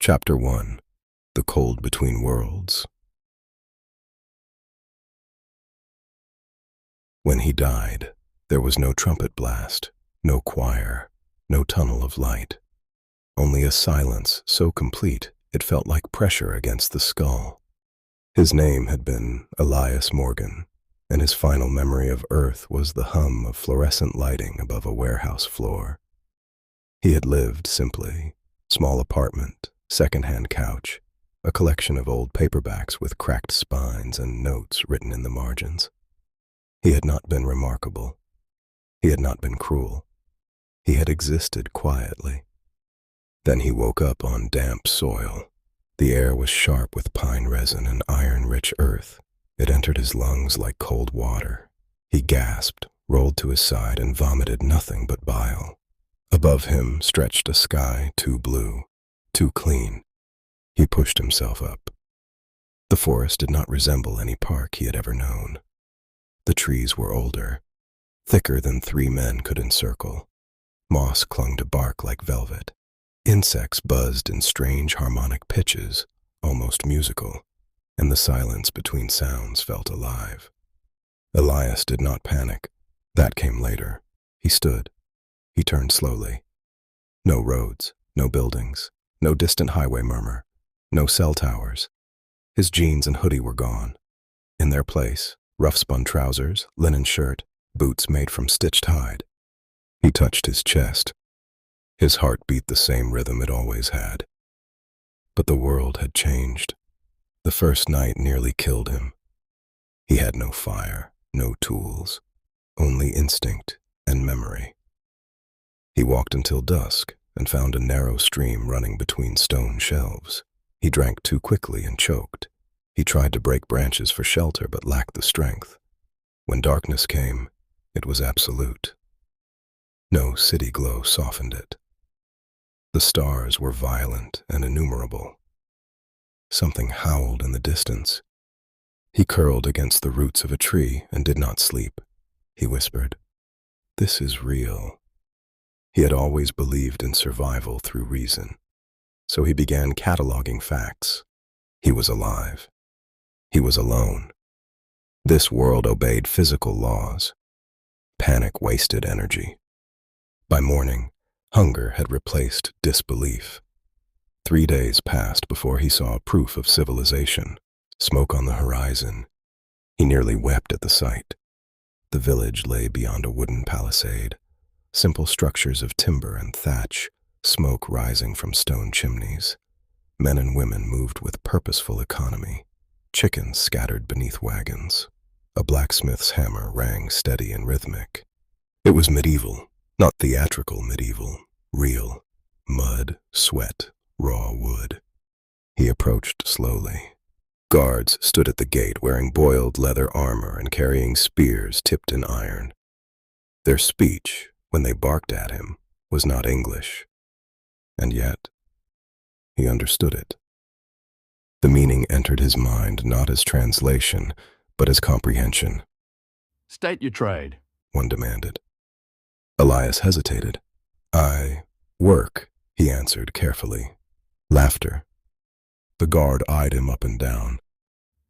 Chapter 1. The Cold Between Worlds. When he died, there was no trumpet blast, no choir, no tunnel of light. Only a silence so complete it felt like pressure against the skull. His name had been Elias Morgan, and his final memory of Earth was the hum of fluorescent lighting above a warehouse floor. He had lived simply, small apartment, second-hand couch, a collection of old paperbacks with cracked spines and notes written in the margins. He had not been remarkable. He had not been cruel. He had existed quietly. Then he woke up on damp soil. The air was sharp with pine resin and iron-rich earth. It entered his lungs like cold water. He gasped, rolled to his side, and vomited nothing but bile. Above him stretched a sky too blue, too clean. He pushed himself up. The forest did not resemble any park he had ever known. The trees were older, thicker than 3 men could encircle. Moss clung to bark like velvet. Insects buzzed in strange harmonic pitches, almost musical, and the silence between sounds felt alive. Elias did not panic. That came later. He stood. He turned slowly. No roads, no buildings, no distant highway murmur, no cell towers. His jeans and hoodie were gone. In their place, rough-spun trousers, linen shirt, boots made from stitched hide. He touched his chest. His heart beat the same rhythm it always had. But the world had changed. The first night nearly killed him. He had no fire, no tools, only instinct and memory. He walked until dusk and found a narrow stream running between stone shelves. He drank too quickly and choked. He tried to break branches for shelter but lacked the strength. When darkness came, it was absolute. No city glow softened it. The stars were violent and innumerable. Something howled in the distance. He curled against the roots of a tree and did not sleep. He whispered, "This is real." He had always believed in survival through reason, so he began cataloging facts. He was alive. He was alone. This world obeyed physical laws. Panic wasted energy. By morning, hunger had replaced disbelief. 3 days passed before he saw proof of civilization, smoke on the horizon. He nearly wept at the sight. The village lay beyond a wooden palisade, simple structures of timber and thatch, smoke rising from stone chimneys. Men and women moved with purposeful economy. Chickens scattered beneath wagons. A blacksmith's hammer rang steady and rhythmic. It was medieval, not theatrical medieval, real. Mud, sweat, raw wood. He approached slowly. Guards stood at the gate wearing boiled leather armor and carrying spears tipped in iron. Their speech, when they barked at him, was not English. And yet, he understood it. The meaning entered his mind not as translation, but as comprehension. "State your trade," one demanded. Elias hesitated. "I work," he answered carefully. Laughter. The guard eyed him up and down.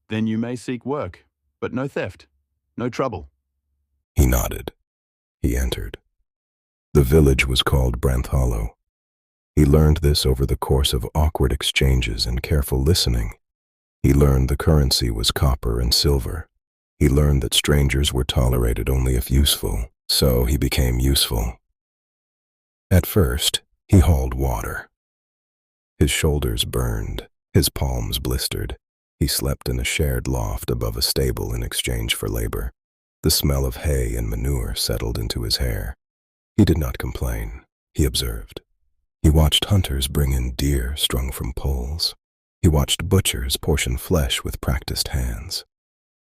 "Then you may seek work, but no theft, no trouble." He nodded. He entered. The village was called Branthollow. He learned this over the course of awkward exchanges and careful listening. He learned the currency was copper and silver. He learned that strangers were tolerated only if useful, so he became useful. At first, he hauled water. His shoulders burned, his palms blistered. He slept in a shared loft above a stable in exchange for labor. The smell of hay and manure settled into his hair. He did not complain. He observed. He watched hunters bring in deer strung from poles. He watched butchers portion flesh with practiced hands.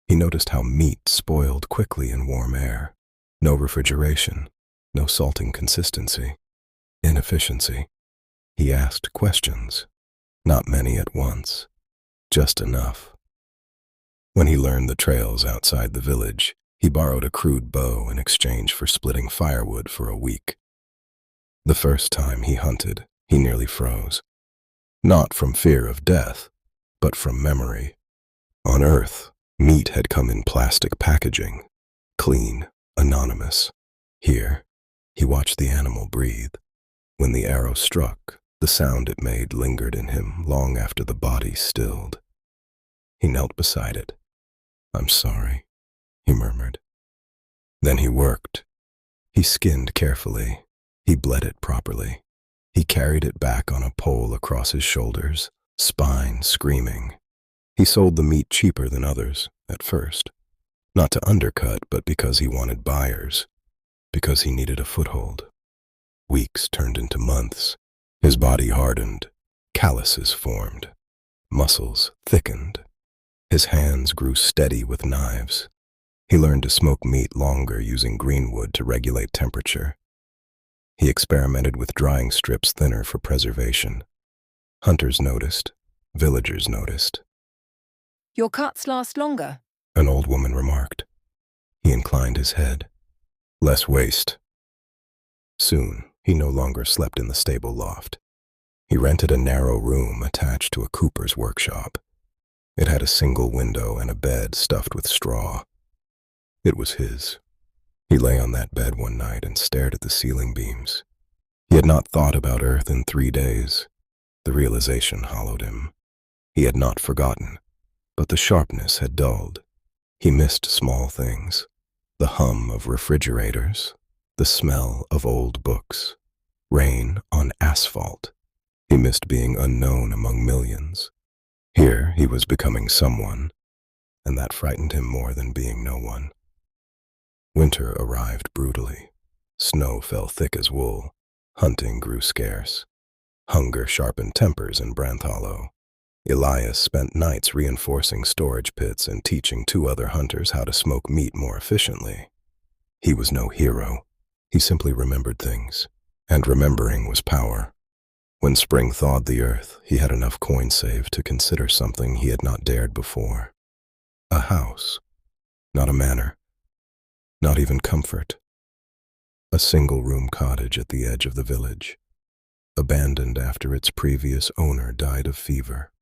He noticed how meat spoiled quickly in warm air. No refrigeration, no salting consistency, inefficiency. He asked questions, not many at once, just enough. When he learned the trails outside the village, he borrowed a crude bow in exchange for splitting firewood for a week. The first time he hunted, he nearly froze. not from fear of death, but from memory. On Earth, meat had come in plastic packaging, clean, anonymous. Here, he watched the animal breathe. When the arrow struck, the sound it made lingered in him long after the body stilled. He knelt beside it. "I'm sorry," he murmured. Then he worked. He skinned carefully. He bled it properly. He carried it back on a pole across his shoulders, spine screaming. He sold the meat cheaper than others, at first. Not to undercut, but because he wanted buyers. Because he needed a foothold. Weeks turned into months. His body hardened. Calluses formed. Muscles thickened. His hands grew steady with knives. He learned to smoke meat longer using greenwood to regulate temperature. He experimented with drying strips thinner for preservation. Hunters noticed. Villagers noticed. "Your cuts last longer," An old woman remarked. He inclined his head. Less waste. Soon, he no longer slept in the stable loft. He rented a narrow room attached to a cooper's workshop. It had a single window and a bed stuffed with straw. It was his. He lay on that bed one night and stared at the ceiling beams. He had not thought about Earth in 3 days. The realization hollowed him. He had not forgotten, but the sharpness had dulled. He missed small things. The hum of refrigerators, the smell of old books, rain on asphalt. He missed being unknown among millions. Here he was becoming someone, and that frightened him more than being no one. Winter arrived brutally. Snow fell thick as wool. Hunting grew scarce. Hunger sharpened tempers in Branthollow. Elias spent nights reinforcing storage pits and teaching 2 other hunters how to smoke meat more efficiently. He was no hero. He simply remembered things, and remembering was power. When spring thawed the earth, he had enough coin saved to consider something he had not dared before. A house, not a manor, not even comfort. A single-room cottage at the edge of the village, abandoned after its previous owner died of fever.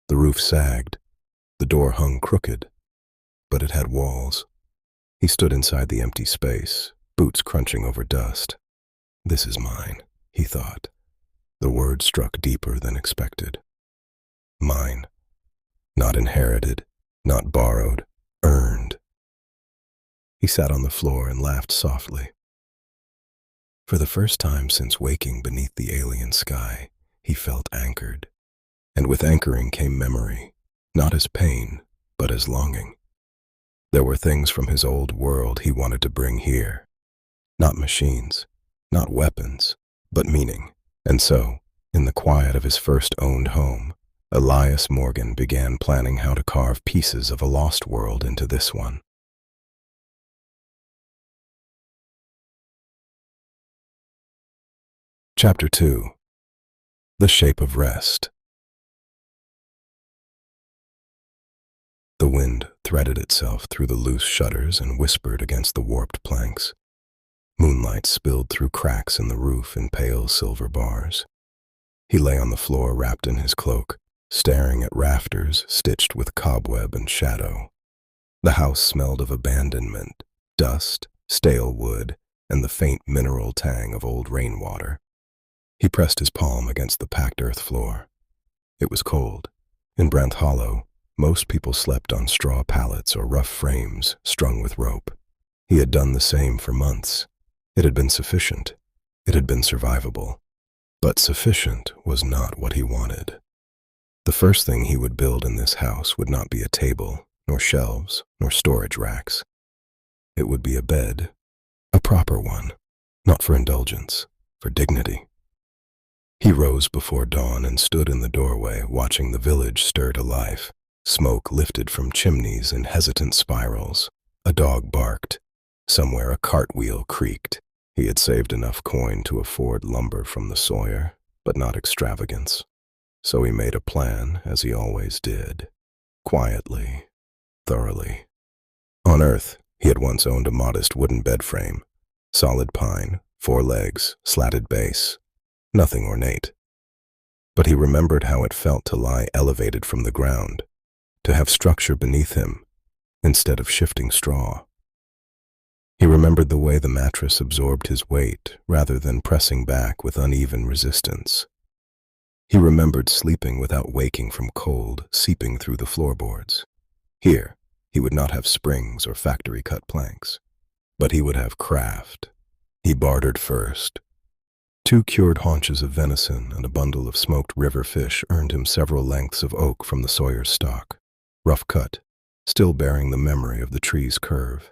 The roof sagged, the door hung crooked, but it had walls. He stood inside the empty space, boots crunching over dust. "This is mine," he thought. The word struck deeper than expected. Mine. Not inherited, not borrowed, earned. He sat on the floor and laughed softly. For the first time since waking beneath the alien sky, he felt anchored. And with anchoring came memory, not as pain, but as longing. There were things from his old world he wanted to bring here. Not machines, not weapons, but meaning. And so, in the quiet of his first owned home, Elias Morgan began planning how to carve pieces of a lost world into this one. Chapter 2. The Shape of Rest. The wind threaded itself through the loose shutters and whispered against the warped planks. Moonlight spilled through cracks in the roof in pale silver bars. He lay on the floor wrapped in his cloak, staring at rafters stitched with cobweb and shadow. The house smelled of abandonment, dust, stale wood, and the faint mineral tang of old rainwater. He pressed his palm against the packed earth floor. It was cold. In Branthollow, most people slept on straw pallets or rough frames strung with rope. He had done the same for months. It had been sufficient. It had been survivable. But sufficient was not what he wanted. The first thing he would build in this house would not be a table, nor shelves, nor storage racks. It would be a bed, a proper one, not for indulgence, for dignity. He rose before dawn and stood in the doorway watching the village stir to life. Smoke lifted from chimneys in hesitant spirals. A dog barked. Somewhere a cartwheel creaked. He had saved enough coin to afford lumber from the sawyer, but not extravagance. So he made a plan, as he always did. Quietly, thoroughly. On Earth, he had once owned a modest wooden bed frame. Solid pine, 4 legs, slatted base. Nothing ornate. But he remembered how it felt to lie elevated from the ground, to have structure beneath him instead of shifting straw. He remembered the way the mattress absorbed his weight rather than pressing back with uneven resistance. He remembered sleeping without waking from cold seeping through the floorboards. Here, he would not have springs or factory-cut planks, but he would have craft. He bartered first. 2 cured haunches of venison and a bundle of smoked river fish earned him several lengths of oak from the sawyer's stock, rough cut, still bearing the memory of the tree's curve.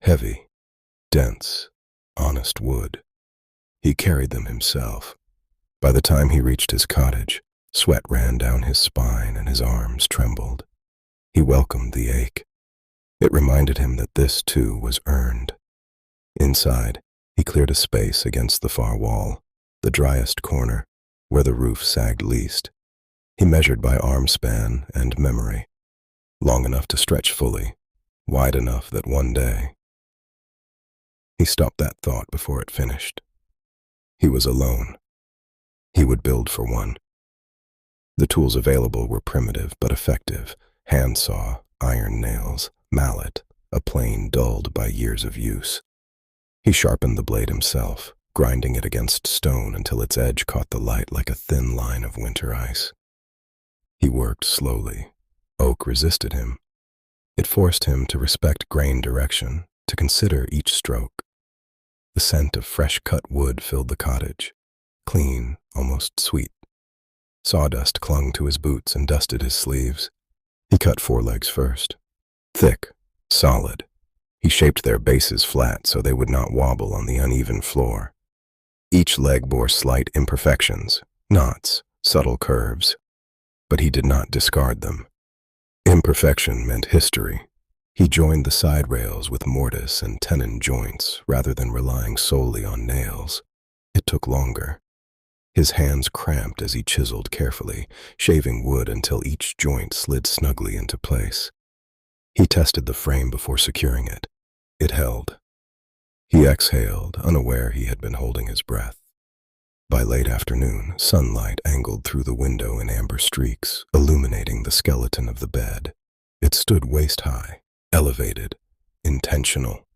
Heavy, dense, honest wood. He carried them himself. By the time he reached his cottage, sweat ran down his spine and his arms trembled. He welcomed the ache. It reminded him that this, too, was earned. Inside, he cleared a space against the far wall, the driest corner, where the roof sagged least. He measured by arm span and memory, long enough to stretch fully, wide enough that one day. He stopped that thought before it finished. He was alone. He would build for one. The tools available were primitive but effective: handsaw, iron nails, mallet, a plane dulled by years of use. He sharpened the blade himself, grinding it against stone until its edge caught the light like a thin line of winter ice. He worked slowly. Oak resisted him. It forced him to respect grain direction, to consider each stroke. The scent of fresh-cut wood filled the cottage, clean, almost sweet. Sawdust clung to his boots and dusted his sleeves. He cut 4 legs first. Thick, solid. He shaped their bases flat so they would not wobble on the uneven floor. Each leg bore slight imperfections, knots, subtle curves, but he did not discard them. Imperfection meant history. He joined the side rails with mortise and tenon joints rather than relying solely on nails. It took longer. His hands cramped as he chiseled carefully, shaving wood until each joint slid snugly into place. He tested the frame before securing it. It held. He exhaled, unaware he had been holding his breath. By late afternoon, sunlight angled through the window in amber streaks, illuminating the skeleton of the bed. It stood waist-high, elevated, intentional.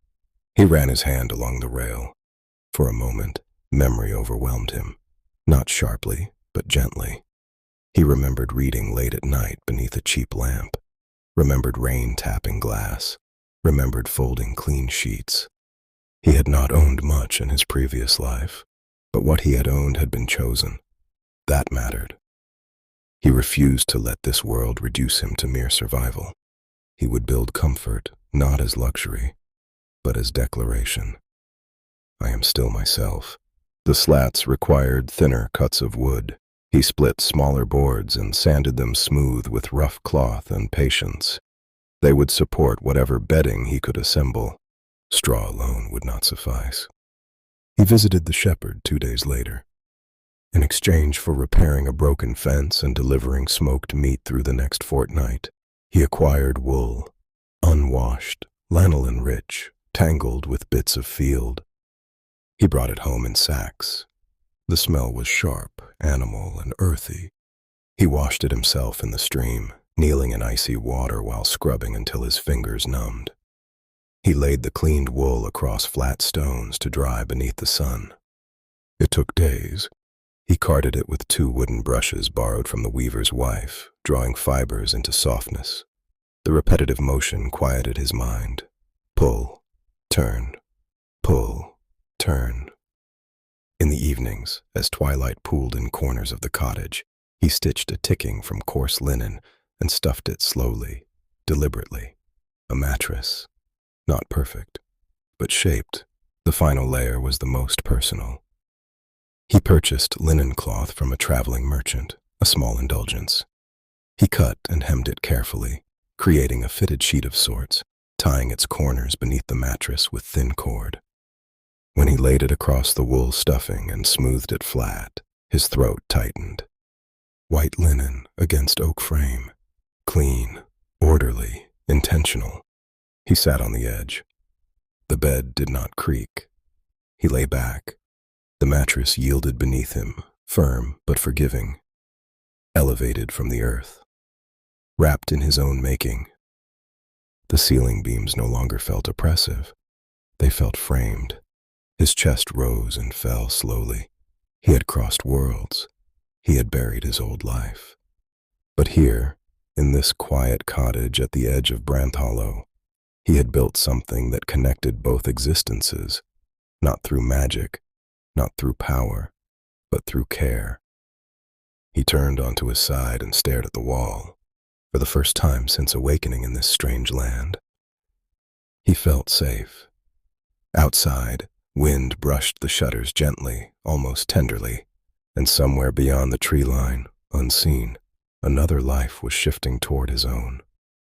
He ran his hand along the rail. For a moment, memory overwhelmed him, not sharply, but gently. He remembered reading late at night beneath a cheap lamp, remembered rain tapping glass, remembered folding clean sheets. He had not owned much in his previous life, but what he had owned had been chosen. That mattered. He refused to let this world reduce him to mere survival. He would build comfort, not as luxury, but as declaration. I am still myself. The slats required thinner cuts of wood. He split smaller boards and sanded them smooth with rough cloth and patience. They would support whatever bedding he could assemble. Straw alone would not suffice. He visited the shepherd 2 days later. In exchange for repairing a broken fence and delivering smoked meat through the next fortnight, he acquired wool, unwashed, lanolin-rich, tangled with bits of field. He brought it home in sacks. The smell was sharp, animal, and earthy. He washed it himself in the stream, kneeling in icy water while scrubbing until his fingers numbed. He laid the cleaned wool across flat stones to dry beneath the sun. It took days. He carded it with 2 wooden brushes borrowed from the weaver's wife, drawing fibers into softness. The repetitive motion quieted his mind. Pull, turn, pull, turn. In the evenings, as twilight pooled in corners of the cottage, he stitched a ticking from coarse linen and stuffed it slowly, deliberately. A mattress. Not perfect, but shaped. The final layer was the most personal. He purchased linen cloth from a traveling merchant, a small indulgence. He cut and hemmed it carefully, creating a fitted sheet of sorts, tying its corners beneath the mattress with thin cord. When he laid it across the wool stuffing and smoothed it flat, his throat tightened. White linen against oak frame, clean, orderly, intentional. He sat on the edge. The bed did not creak. He lay back. The mattress yielded beneath him, firm but forgiving, elevated from the earth, wrapped in his own making. The ceiling beams no longer felt oppressive. They felt framed. His chest rose and fell slowly. He had crossed worlds. He had buried his old life. But here, in this quiet cottage at the edge of Brandt Hollow, he had built something that connected both existences, not through magic, not through power, but through care. He turned onto his side and stared at the wall, for the first time since awakening in this strange land. He felt safe. Outside, wind brushed the shutters gently, almost tenderly, and somewhere beyond the tree line, unseen, another life was shifting toward his own.